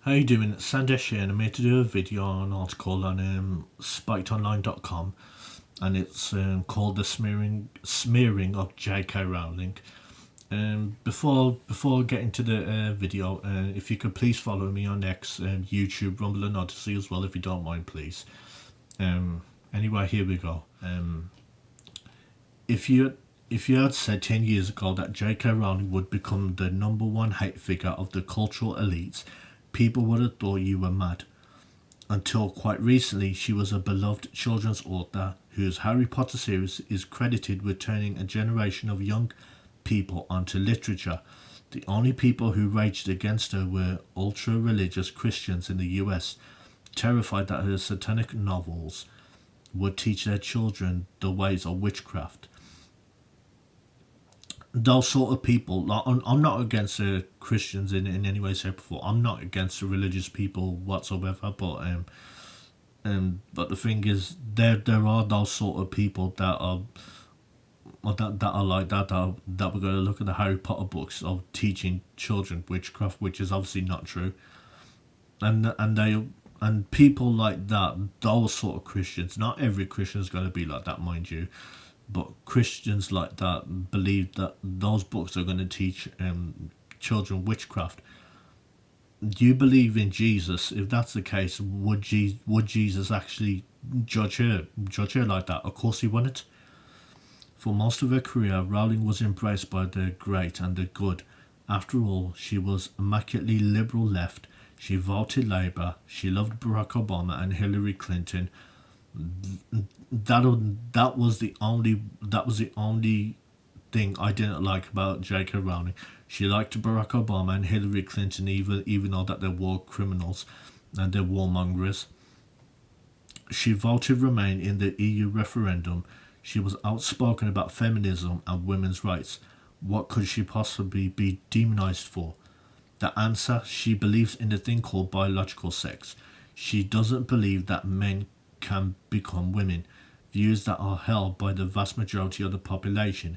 How you doing? It's Sandesh here, and I'm here to do a video on an article on spikedonline.com, and it's called the smearing of JK Rowling. Before getting to the video, if you could please follow me on X, YouTube, Rumble, and Odyssey as well, if you don't mind, please. Anyway, here we go. If you had said 10 years ago that J.K. Rowling would become the number one hate figure of the cultural elites, people would have thought you were mad. Until quite recently, she was a beloved children's author whose Harry Potter series is credited with turning a generation of young people onto literature. The only people who raged against her were ultra-religious Christians in the US, terrified that her satanic novels would teach their children the ways of witchcraft. Those sort of people, like, I'm not against Christians in any way, shape, or form. I'm not against the religious people whatsoever. But the thing is, there are those sort of people that are like that we're going to look at the Harry Potter books of teaching children witchcraft, which is obviously not true. And people like that, those sort of Christians. Not every Christian is going to be like that, mind you. But Christians like that believe that those books are going to teach children witchcraft. Do you believe in Jesus? If that's the case, would Jesus actually judge her like that? Of course he wouldn't. For most of her career, Rowling was embraced by the great and the good. After all, she was immaculately liberal left. She voted Labour. She loved Barack Obama and Hillary Clinton. That was the only thing I didn't like about J.K. Rowling. She liked Barack Obama and Hillary Clinton, even though that they're war criminals and they're warmongers. She voted Remain in the EU referendum. She was outspoken about feminism and women's rights. What could she possibly be demonized for? The answer: she believes in a thing called biological sex. She doesn't believe that men can become women, views that are held by the vast majority of the population.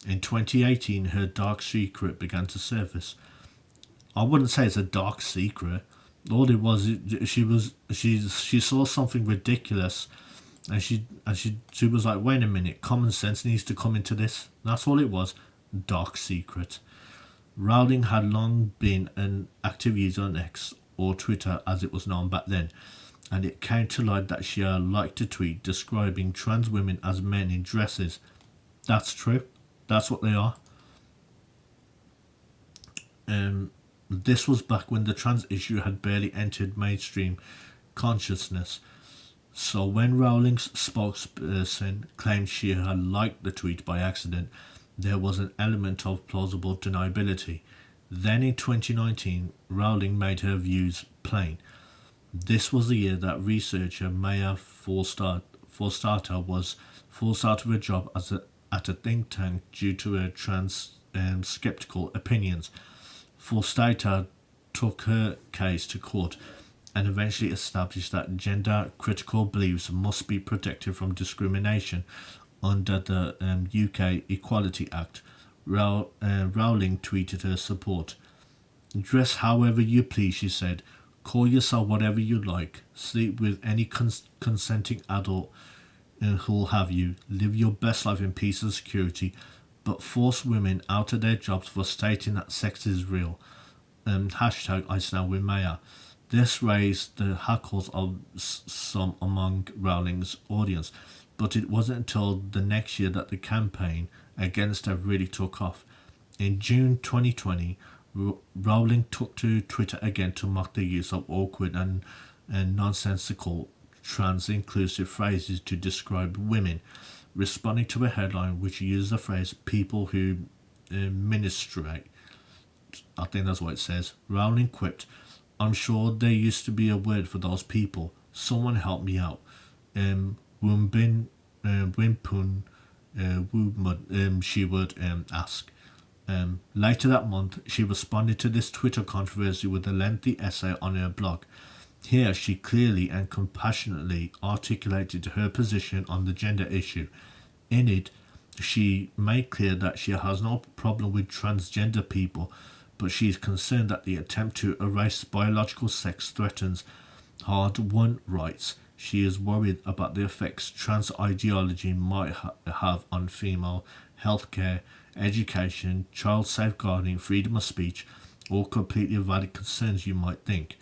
In 2018, her dark secret began to surface. I wouldn't say it's a dark secret. All it was, she saw something ridiculous, and she was like, wait a minute, common sense needs to come into this. That's all it was. Dark secret. Rowling had long been an active user on X, or Twitter as it was known back then, and it came to light that she liked to tweet describing trans women as men in dresses. That's true. That's what they are. This was back when the trans issue had barely entered mainstream consciousness. So when Rowling's spokesperson claimed she had liked the tweet by accident, there was an element of plausible deniability. Then in 2019, Rowling made her views plain. This was the year that researcher Maya Forstater was forced out of her job at a think tank due to her trans skeptical opinions. Forstater took her case to court and eventually established that gender critical beliefs must be protected from discrimination under the UK Equality Act. Rowling tweeted her support. "Dress however you please," she said. "Call yourself whatever you like. Sleep with any consenting adult who'll have you. Live your best life in peace and security. But force women out of their jobs for stating that sex is real." Hashtag I stand with Maya. This raised the hackles of some among Rowling's audience, but it wasn't until the next year that the campaign against her really took off. In June 2020, Rowling took to Twitter again to mock the use of awkward and nonsensical trans-inclusive phrases to describe women, responding to a headline which used the phrase "people who ministrate." I think that's what it says. Rowling quipped, "I'm sure there used to be a word for those people. Someone help me out. Wimpun, she would ask." Later that month, she responded to this Twitter controversy with a lengthy essay on her blog. Here, she clearly and compassionately articulated her position on the gender issue. In it, she made clear that she has no problem with transgender people, but she is concerned that the attempt to erase biological sex threatens hard-won rights. She is worried about the effects trans ideology might have on female healthcare, education, child safeguarding, freedom of speech, all completely valid concerns you might think.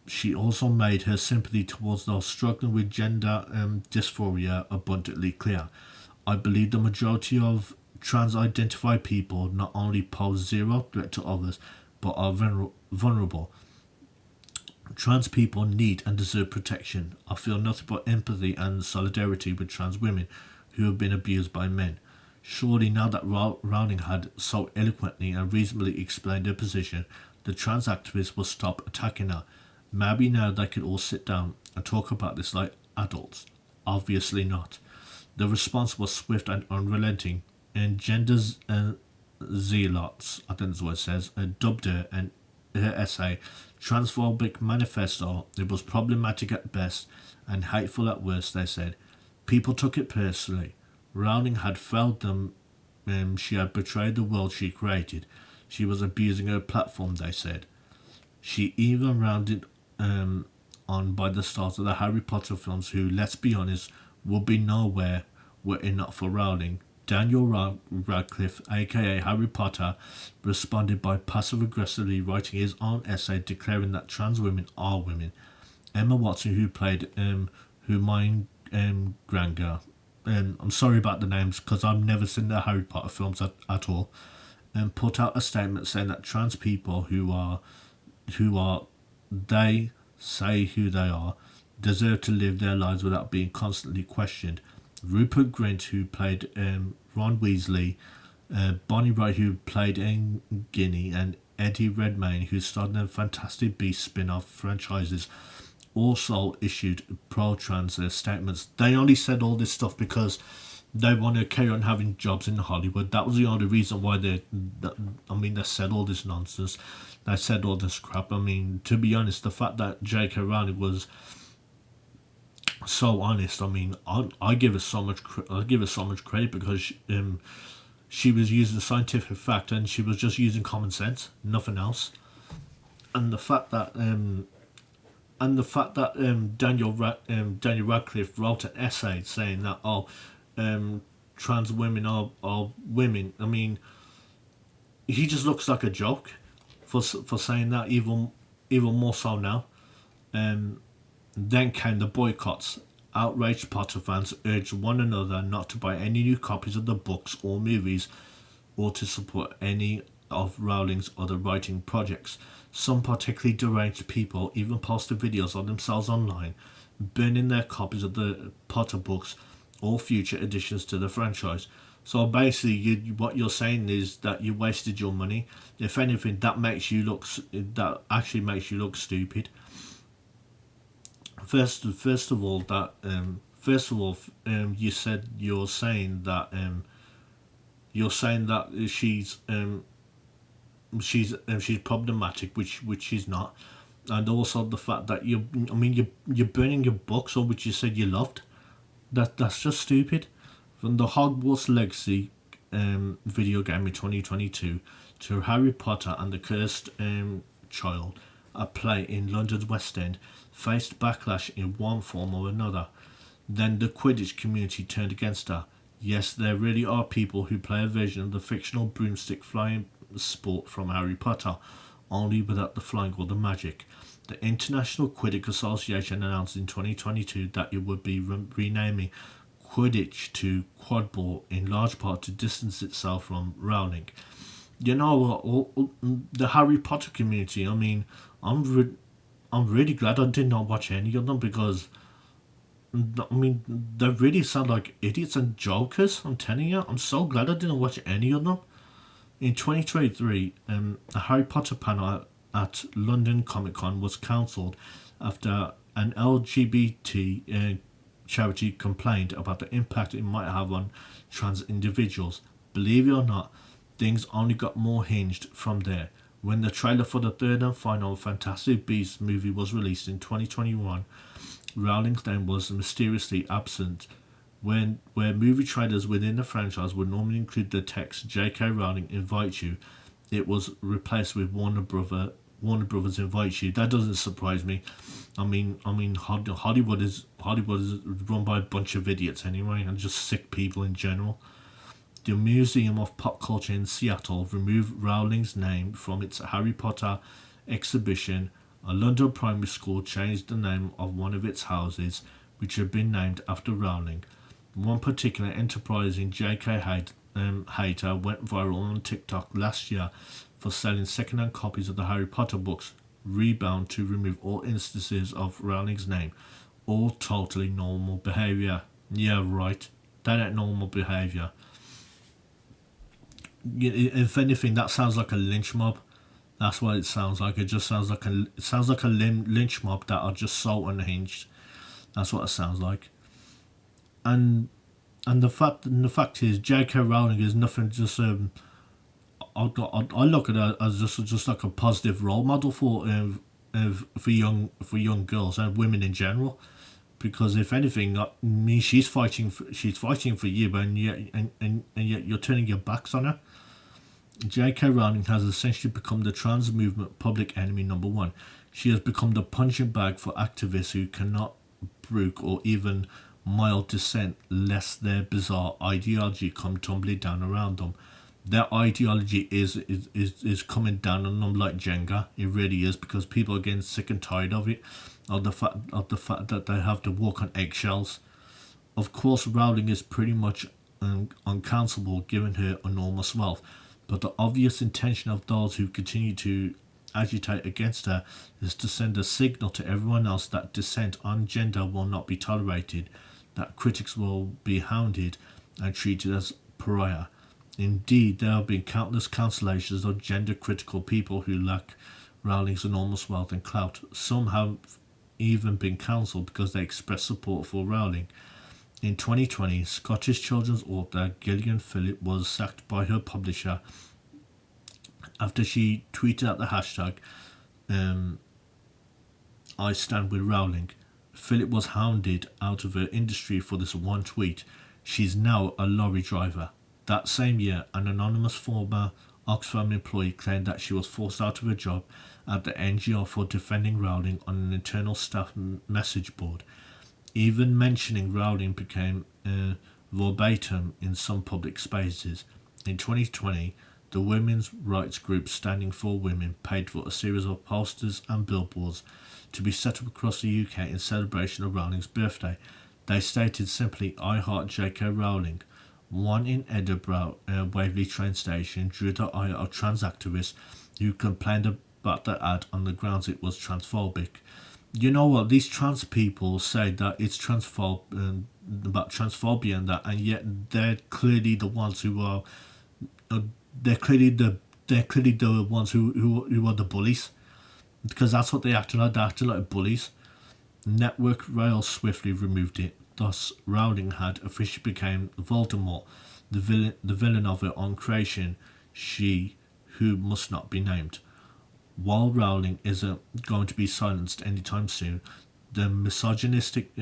She also made her sympathy towards those struggling with gender dysphoria abundantly clear. I believe the majority of trans-identified people not only pose zero threat to others, but are vulnerable. Trans people need and deserve protection. I feel nothing but empathy and solidarity with trans women who have been abused by men. Surely now that Rowling had so eloquently and reasonably explained her position, the trans activists will stop attacking her. Maybe now they could all sit down and talk about this like adults. Obviously not. The response was swift and unrelenting, and gender zealots, I think that's what it says, dubbed her and her essay transphobic manifesto. It was problematic at best and hateful at worst, they said. People took it personally. Rowling had failed them. She had betrayed the world she created. She was abusing her platform, they said. She even rounded on by the stars of the Harry Potter films who, let's be honest, would be nowhere were it not for Rowling. Daniel Radcliffe, aka Harry Potter, responded by passive-aggressively writing his own essay declaring that trans women are women. Emma Watson, who played Hermione Granger, I'm sorry about the names because I've never seen the Harry Potter films at all, and put out a statement saying that trans people who are they say who they are deserve to live their lives without being constantly questioned. Rupert Grint, who played Ron Weasley, Bonnie Wright, who played Ginny, and Eddie Redmayne, who starred in the Fantastic Beasts spin-off franchises, also issued pro-trans statements. They only said all this stuff because they want to carry on having jobs in Hollywood. That was the only reason why they said all this nonsense. They said all this crap. I mean, to be honest, the fact that JK Rowling was so honest, I mean, I give her so much credit because she was using scientific fact and she was just using common sense, nothing else. And the fact that Daniel Radcliffe wrote an essay saying that trans women are women. I mean, he just looks like a joke for saying that. Even more so now. Then came the boycotts. Outraged Potter fans urged one another not to buy any new copies of the books or movies, or to support any of Rowling's other writing projects. Some particularly deranged people even posted videos of themselves online, burning their copies of the Potter books or future additions to the franchise. So basically, what you're saying is that you wasted your money. If anything, that actually makes you look stupid. First of all, you said you're saying that she's problematic, which she's not, and also the fact that you're burning your books, or which you said you loved. That's just stupid. From the Hogwarts Legacy video game in 2022 to Harry Potter and the Cursed Child, a play in London's West End, faced backlash in one form or another. Then the Quidditch community turned against her. Yes, there really are people who play a version of the fictional broomstick flying sport from Harry Potter, only without the flying or the magic. The International Quidditch Association announced in 2022 that it would be renaming Quidditch to Quadball, in large part to distance itself from Rowling. You know, the Harry Potter community, I mean, I'm really glad I did not watch any of them because, I mean, they really sound like idiots and jokers. I'm telling you, I'm so glad I didn't watch any of them. In 2023, a Harry Potter panel at London Comic Con was cancelled after an LGBT charity complained about the impact it might have on trans individuals. Believe it or not, things only got more hinged from there. When the trailer for the third and final Fantastic Beasts movie was released in 2021, Rowling's name was mysteriously absent. Where movie trailers within the franchise would normally include the text "JK Rowling invites you," it was replaced with Warner Brothers invites you. That doesn't surprise me. Hollywood is run by a bunch of idiots anyway, and just sick people in general. The Museum of Pop Culture in Seattle removed Rowling's name from its Harry Potter exhibition. A London primary school changed the name of one of its houses, which had been named after Rowling. One particular enterprising JK hater went viral on TikTok last year for selling second-hand copies of the Harry Potter books, rebound to remove all instances of Rowling's name. All totally normal behaviour. Yeah, right. That ain't normal behaviour. If anything, that sounds like a lynch mob. That's what it sounds like. It just sounds like a lynch mob that are just so unhinged. That's what it sounds like. And the fact is, J.K. Rowling is nothing. Just I look at her as just like a positive role model for young girls and women in general. Because if anything, I mean, she's fighting for you, and yet you're turning your backs on her. J.K. Rowling has essentially become the trans movement public enemy number one. She has become the punching bag for activists who cannot brook or even mild dissent lest their bizarre ideology come tumbling down around them. Their ideology is coming down on them like Jenga. It really is, because people are getting sick and tired of it, of the fact that they have to walk on eggshells. Of course, Rowling is pretty much uncancelable given her enormous wealth, but the obvious intention of those who continue to agitate against her is to send a signal to everyone else that dissent on gender will not be tolerated, that critics will be hounded and treated as pariah. Indeed, there have been countless cancellations of gender-critical people who lack Rowling's enormous wealth and clout. Some have even been cancelled because they expressed support for Rowling. In 2020, Scottish children's author Gillian Phillips was sacked by her publisher after she tweeted out the hashtag I stand with Rowling. Phillips was hounded out of her industry for this one tweet. She's now a lorry driver. That same year, an anonymous former Oxfam employee claimed that she was forced out of her job at the NGO for defending Rowling on an internal staff message board. Even mentioning Rowling became verbatim in some public spaces. In 2020, the women's rights group Standing for Women paid for a series of posters and billboards to be set up across the UK in celebration of Rowling's birthday. They stated simply, I heart JK Rowling. One in Edinburgh Waverley train station drew the ire of trans activists who complained about the ad on the grounds it was transphobic. You know what? These trans people say that it's about transphobia and that, and yet they're clearly the ones who are. They're clearly the ones who are the bullies, because that's what they acted like. They acted like bullies. Network Rail swiftly removed it. Thus, Rowling had officially become Voldemort, the villain of her own creation, she who must not be named. While Rowling isn't going to be silenced anytime soon, the misogynistic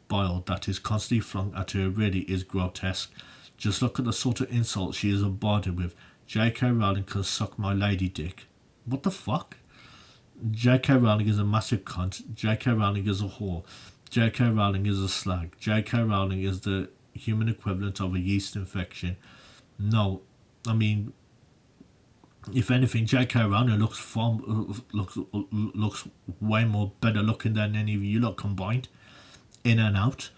bile that is constantly flung at her really is grotesque. Just look at the sort of insults she is bombarded with. J.K. Rowling can suck my lady dick. What the fuck? J.K. Rowling is a massive cunt. J.K. Rowling is a whore. J.K. Rowling is a slag. J.K. Rowling is the human equivalent of a yeast infection. No, I mean, if anything, J.K. Rowling looks way more better looking than any of you lot combined, in and out.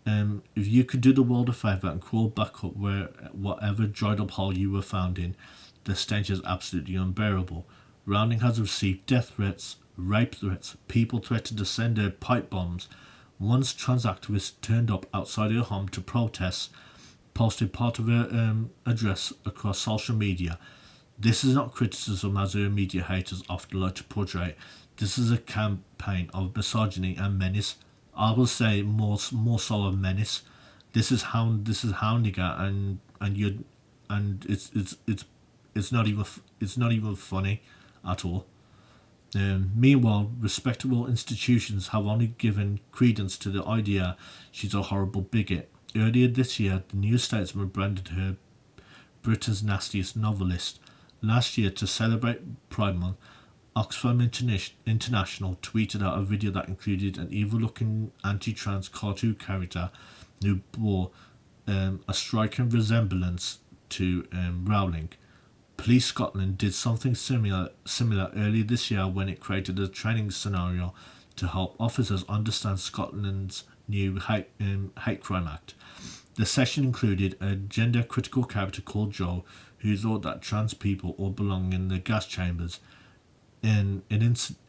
If you could do the world a favour and crawl back up where whatever dried up hole you were found in, the stench is absolutely unbearable. Rowling has received death threats, rape threats, people threatened to send her pipe bombs. Once trans activists turned up outside her home to protest, posted part of her address across social media. This is not criticism as her media haters often like to portray. This is a campaign of misogyny and menace. I will say more so a menace. This is hounding her, and it's not even funny at all. Meanwhile, respectable institutions have only given credence to the idea she's a horrible bigot. Earlier this year, the New Statesman branded her Britain's nastiest novelist. Last year, to celebrate Pride Month, Oxfam International tweeted out a video that included an evil-looking anti-trans cartoon character who bore a striking resemblance to Rowling. Police Scotland did something similar earlier this year when it created a training scenario to help officers understand Scotland's new hate crime act. The session included a gender-critical character called Joe, who thought that trans people all belong in the gas chambers.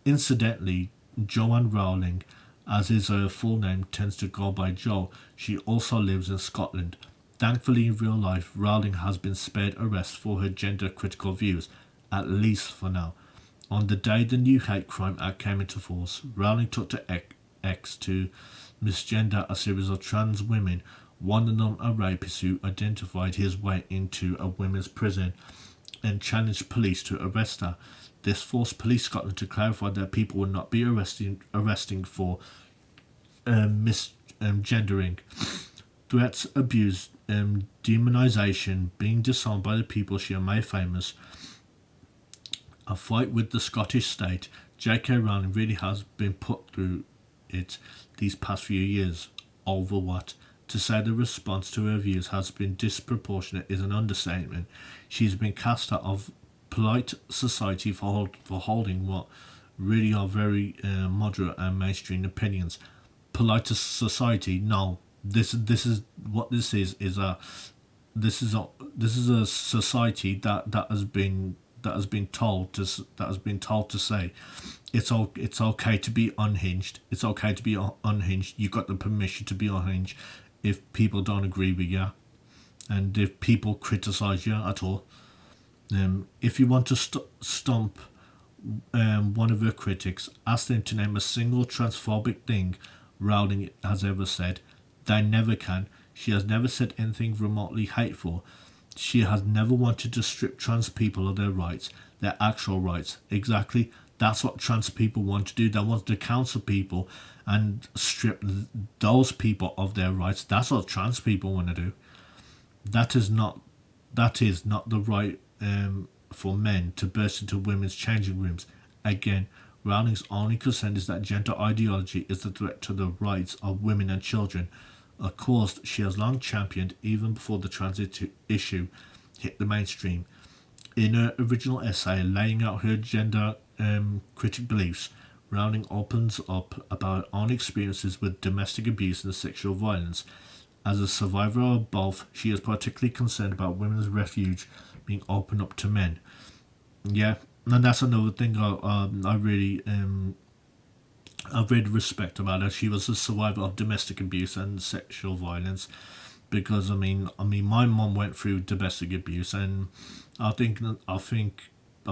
Incidentally, Joanne Rowling, as is her full name, tends to go by Jo. She also lives in Scotland. Thankfully, in real life, Rowling has been spared arrest for her gender-critical views, at least for now. On the day the new Hate Crime Act came into force, Rowling took to X to misgender a series of trans women, one of them a rapist who identified his way into a women's prison and challenged police to arrest her. This forced Police Scotland to clarify that people would not be arresting for misgendering. Threats, abuse, demonisation, being disowned by the people she had made famous, a fight with the Scottish state. JK Rowling really has been put through it these past few years. Over what? To say the response to her views has been disproportionate is an understatement. She's been cast out of polite society for holding what really are very moderate and mainstream opinions. Polite society? No. This is what this is a society that has been told to say it's okay to be unhinged. It's okay to be unhinged. You got the permission to be unhinged if people don't agree with you, and if people criticise you at all. If you want to stump one of her critics, ask them to name a single transphobic thing Rowling has ever said. They never can. She has never said anything remotely hateful. She has never wanted to strip trans people of their rights, their actual rights. Exactly. That's what trans people want to do. They want to counsel people and strip those people of their rights. That's what trans people want to do. That is not the right for men to burst into women's changing rooms. Again, Rowling's only concern is that gender ideology is a threat to the rights of women and children, a cause she has long championed even before the trans issue hit the mainstream. In her original essay laying out her gender critic beliefs, Rowling opens up about her own experiences with domestic abuse and sexual violence. As a survivor of both, she is particularly concerned about women's refuge being opened up to men. Yeah, and that's another thing I really respect about her. She was a survivor of domestic abuse and sexual violence, because I mean my mum went through domestic abuse, and I think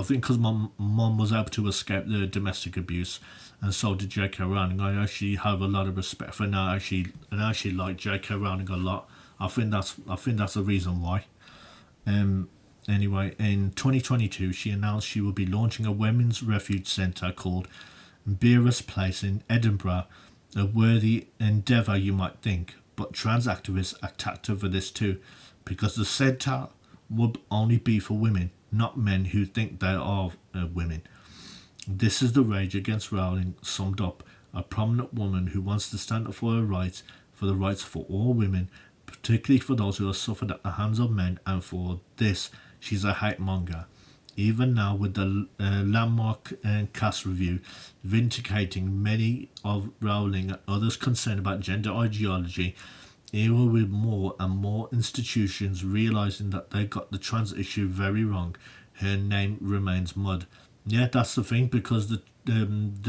because my mum was able to escape the domestic abuse, and so did JK Rowling, I actually have a lot of respect for her now. I actually like JK Rowling a lot. I think that's the reason why. Anyway, in 2022, she announced she will be launching a women's refuge centre called Beera's Place in Edinburgh. A worthy endeavour, you might think, but trans activists attacked her for this too, because the centre would only be for women, not men who think they are women. This is the rage against Rowling summed up. A prominent woman who wants to stand up for her rights, for the rights for all women, particularly for those who have suffered at the hands of men, and for this, she's a hate monger. Even now, with the landmark cast review vindicating many of Rowling and others concerned about gender ideology, even with more and more institutions realising that they got the trans issue very wrong, her name remains mud. Yeah, that's the thing, because the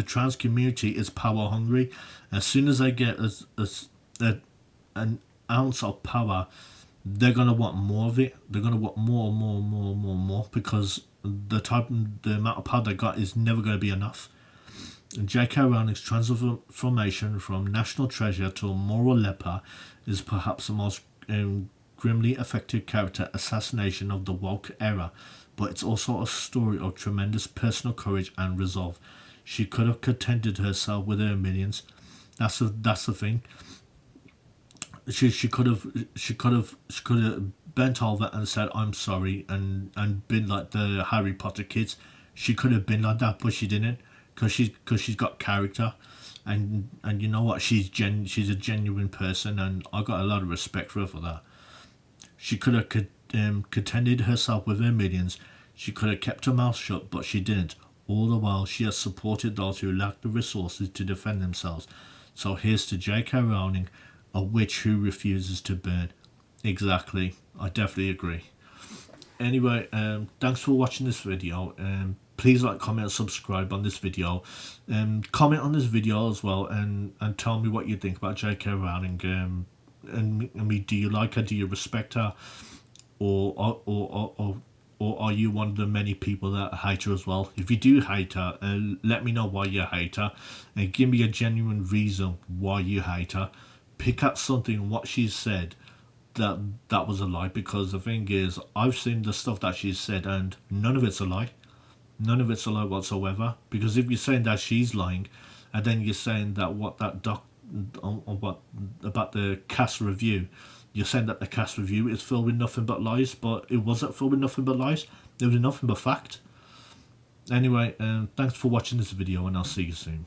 trans community is power hungry. As soon as they get an ounce of power, they're gonna want more of it. They're gonna want more, because the amount of power they got is never going to be enough. J.K. Rowling's transformation from national treasure to a moral leper is perhaps the most grimly effective character assassination of the woke era, but it's also a story of tremendous personal courage and resolve. She could have contented herself with her millions. That's the thing. she could have bent over and said I'm sorry and been like the Harry Potter kids. She could have been like that, but she didn't, because she's got character, and you know what, she's a genuine person, and I got a lot of respect for her for that. She could have contented herself with her millions. She could have kept her mouth shut, but she didn't. All the while, she has supported those who lack the resources to defend themselves. So here's to JK Rowling, a witch who refuses to burn. Exactly. I definitely agree. Anyway, thanks for watching this video. Please like, comment, and subscribe on this video. Comment on this video as well, and tell me what you think about JK Rowling. And I mean, do you like her? Do you respect her? Or are you one of the many people that hate her as well? If you do hate her, let me know why you hate her, and give me a genuine reason why you hate her. Pick out something what she's said that was a lie, because the thing is, I've seen the stuff that she's said, and none of it's a lie. None of it's a lie whatsoever. Because if you're saying that she's lying, and then you're saying that what that on what about the cast review, you're saying that the cast review is filled with nothing but lies, but it wasn't filled with nothing but lies. There was nothing but fact. Anyway, thanks for watching this video, and I'll see you soon.